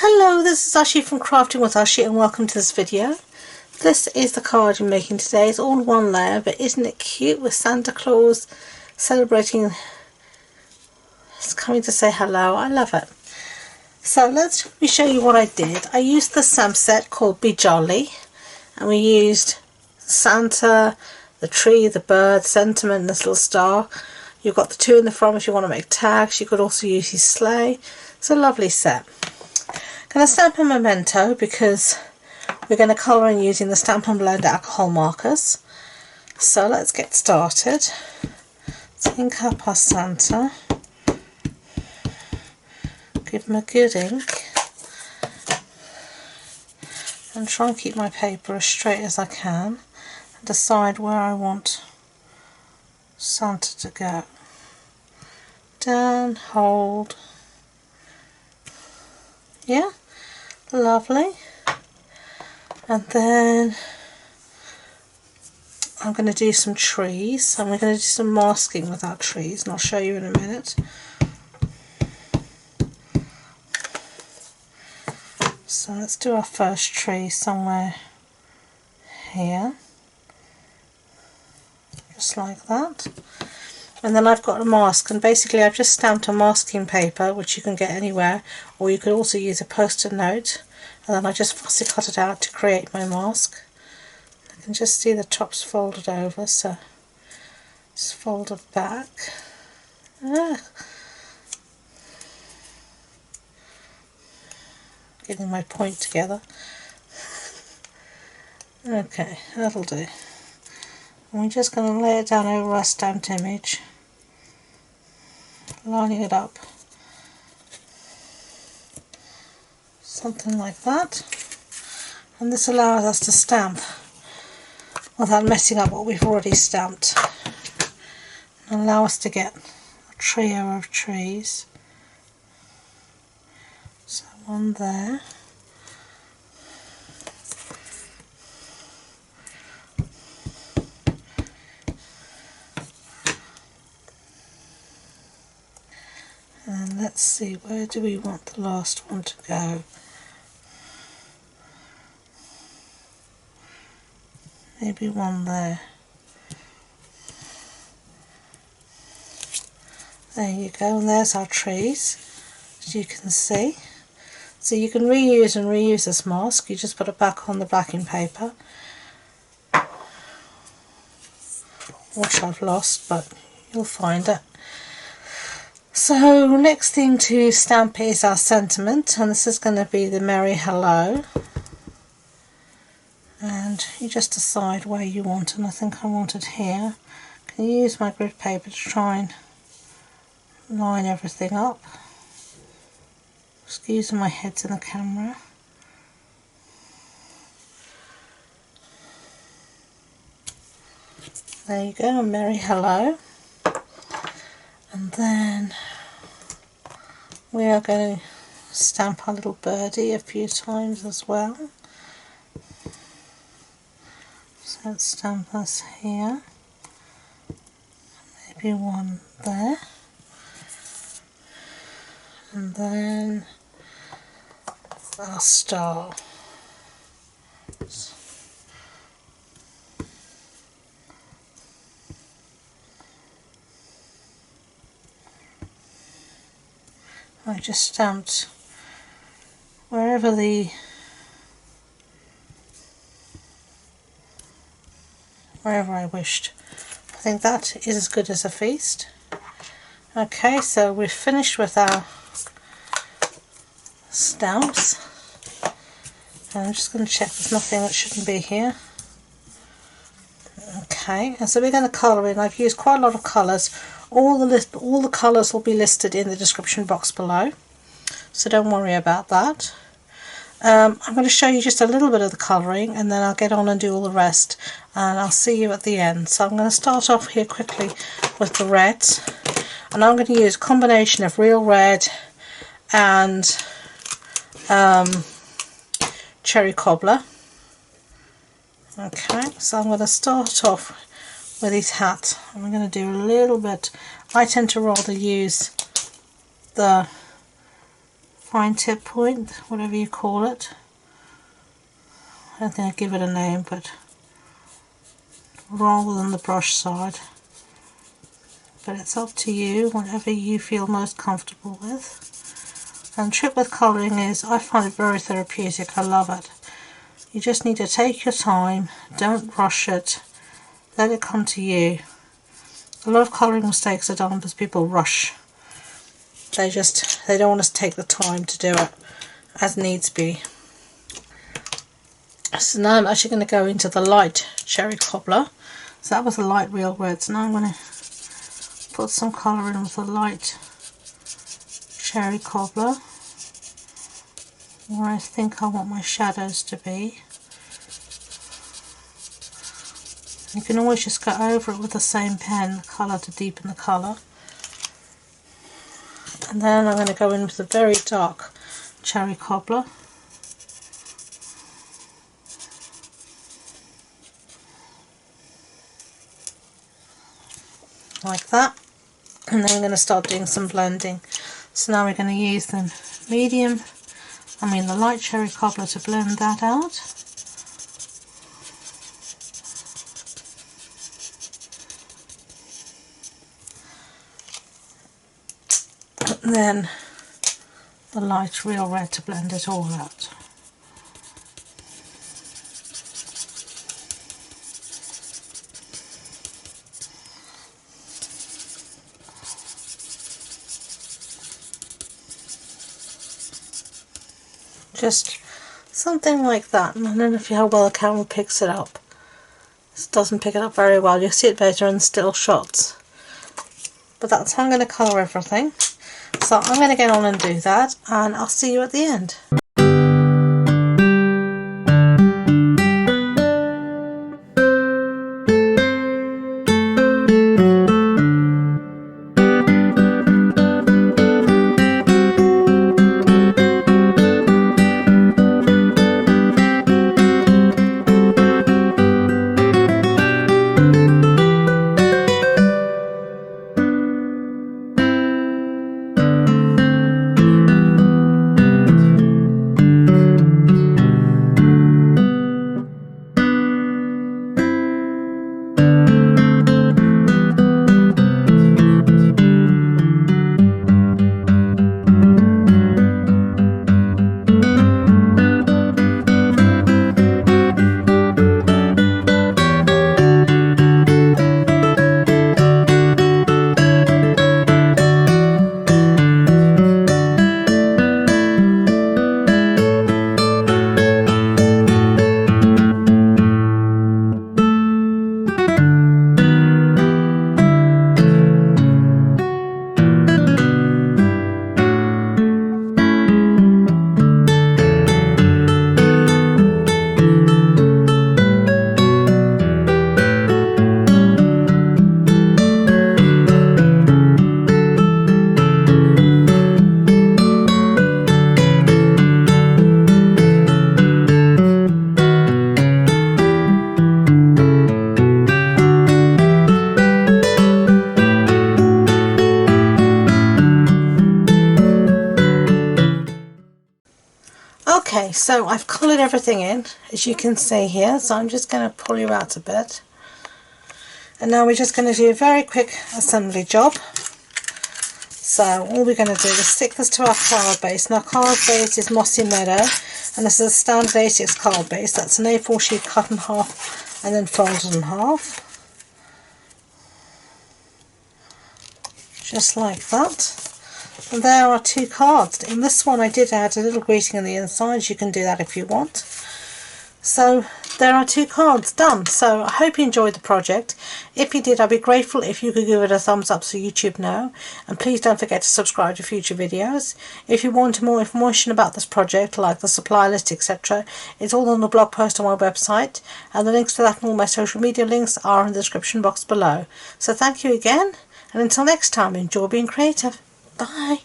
Hello, this is Ashee from Crafting with Ashee and welcome to this video. This is the card I'm making today. It's all one layer, but isn't it cute with Santa Claus celebrating, it's coming to say hello. I love it. So let me show you what I did. I used the stamp set called Be Jolly, and we used Santa, the tree, the bird, sentiment, and this little star. You've got the two in the front if you want to make tags. You could also use his sleigh. It's a lovely set. Going to stamp a memento because we're going to colour in using the Stampin' Blend alcohol markers. So let's get started. Let's ink up our Santa. Give him a good ink. And try and keep my paper as straight as I can. And decide where I want Santa to go. Down, hold. Yeah, lovely. And then I'm going to do some trees, and we're going to do some masking with our trees, and I'll show you in a minute. So let's do our first tree somewhere here, just like that. And then I've got a mask, and basically I've just stamped a masking paper, which you can get anywhere, or you could also use a post-it note, and then I just fussy cut it out to create my mask. I can just see the top's folded over, so it's folded back. Getting my point together. Okay, that'll do. And we're just going to lay it down over our stamped image, lining it up, something like that. And this allows us to stamp without messing up what we've already stamped, and allow us to get a trio of trees. So one there. And let's see, where do we want the last one to go? Maybe one there. There you go, and there's our trees, as you can see. So you can reuse and reuse this mask. You just put it back on the backing paper, which I've lost, but you'll find it. So next thing to stamp is our sentiment, and this is going to be the Merry Hello. And you just decide where you want, and I think I want it here. I can use my grid paper to try and line everything up. Excuse my head's in the camera. There you go, Merry Hello. And then we are going to stamp our little birdie a few times as well. So let's stamp this here, maybe one there, and then our star. I just stamped wherever I wished. I think that is as good as a feast. Okay, so we've finished with our stamps. And I'm just going to check there's nothing that shouldn't be here. Okay, and so we're going to colour in. I've used quite a lot of colours. All the colours will be listed in the description box below, so don't worry about that. I'm going to show you just a little bit of the colouring, and then I'll get on and do all the rest, and I'll see you at the end. So I'm going to start off here quickly with the reds, and I'm going to use a combination of real red and cherry cobbler. Okay, so I'm going to start off with his hat. I'm going to do a little bit. I tend to rather use the fine tip point, whatever you call it. I don't think I give it a name, but rather than the brush side. But it's up to you, whatever you feel most comfortable with. And the trick with colouring is, I find it very therapeutic, I love it. You just need to take your time, don't rush it, let it come to you. A lot of colouring mistakes are done because people rush. They don't want to take the time to do it as needs be. So now I'm actually going to go into the light cherry cobbler. So that was a light real red, so now I'm going to put some colour in with the light cherry cobbler where I think I want my shadows to be. You can always just go over it with the same pen colour to deepen the colour. And then I'm going to go in with a very dark cherry cobbler. Like that. And then we're going to start doing some blending. So now we're going to use the light cherry cobbler to blend that out. And then the light real red to blend it all out. Just something like that. And I don't know how well the camera picks it up. This doesn't pick it up very well. You'll see it better in still shots. But that's how I'm going to colour everything. So I'm going to get on and do that, and I'll see you at the end. Okay, so I've coloured everything in, as you can see here, so I'm just going to pull you out a bit. And now we're just going to do a very quick assembly job. So all we're going to do is stick this to our card base. And our card base is Mossy Meadow, and this is a standard A6 card base. That's an A4 sheet cut in half and then folded in half. Just like that. And there are two cards. In this one I did add a little greeting on the inside. You can do that if you want. So there are two cards done. So I hope you enjoyed the project. If you did, I'd be grateful if you could give it a thumbs up so YouTube know. And please don't forget to subscribe to future videos. If you want more information about this project, like the supply list, etc., it's all on the blog post on my website. And the links to that and all my social media links are in the description box below. So thank you again. And until next time, enjoy being creative. Bye.